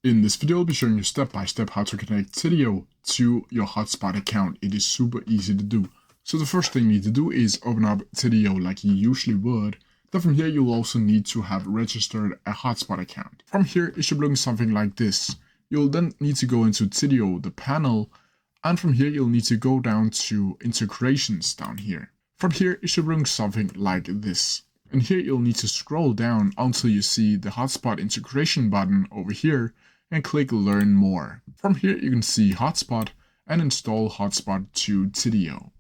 In this video, I'll be showing you step by step how to connect Tidio to your Hubspot account. It is super easy to do. So the first thing you need to do is open up Tidio like you usually would. Then from here, you'll also need to have registered a Hubspot account. From here, it should look something like this. You'll then need to go into Tidio, the panel, and from here, you'll need to go down to integrations down here. From here, it should look something like this. And here you'll need to scroll down until you see the Hubspot integration button over here and click Learn More. From here you can see Hubspot and install Hubspot to Tidio.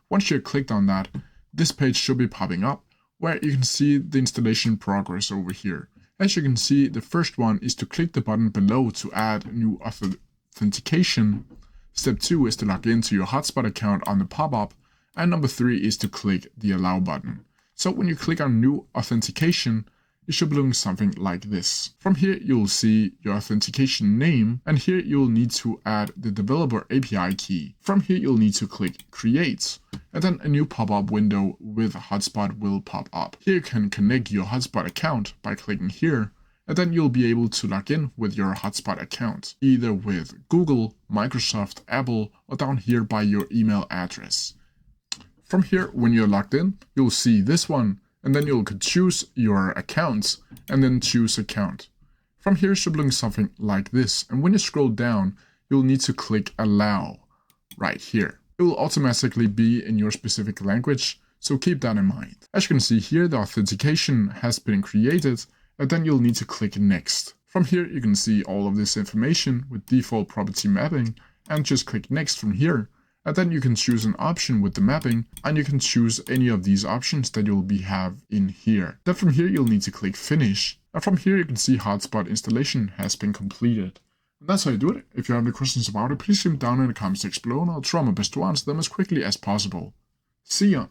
Once you've clicked on that, this page should be popping up where you can see the installation progress over here. As you can see, the first one is to click the button below to add new authentication. Step 2 is to log into your Hubspot account on the pop-up, and number 3 is to click the Allow button. So when you click on New Authentication, it should be looking something like this. From here, you'll see your authentication name, and here you'll need to add the developer API key. From here, you'll need to click Create, and then a new pop-up window with Hubspot will pop up. Here you can connect your Hubspot account by clicking here, and then you'll be able to log in with your Hubspot account, either with Google, Microsoft, Apple, or down here by your email address. From here, when you're logged in, you'll see this one, and then you'll choose your account, and then choose account. From here, it should look something like this, and when you scroll down, you'll need to click Allow right here. It will automatically be in your specific language, so keep that in mind. As you can see here, the authentication has been created, and then you'll need to click Next. From here, you can see all of this information with default property mapping, and just click Next from here. And then you can choose an option with the mapping, and you can choose any of these options that you'll have in here. Then from here, you'll need to click Finish. And from here, you can see Hubspot installation has been completed. And that's how you do it. If you have any questions about it, please leave them down in the comment section below, and I'll try my best to answer them as quickly as possible. See ya!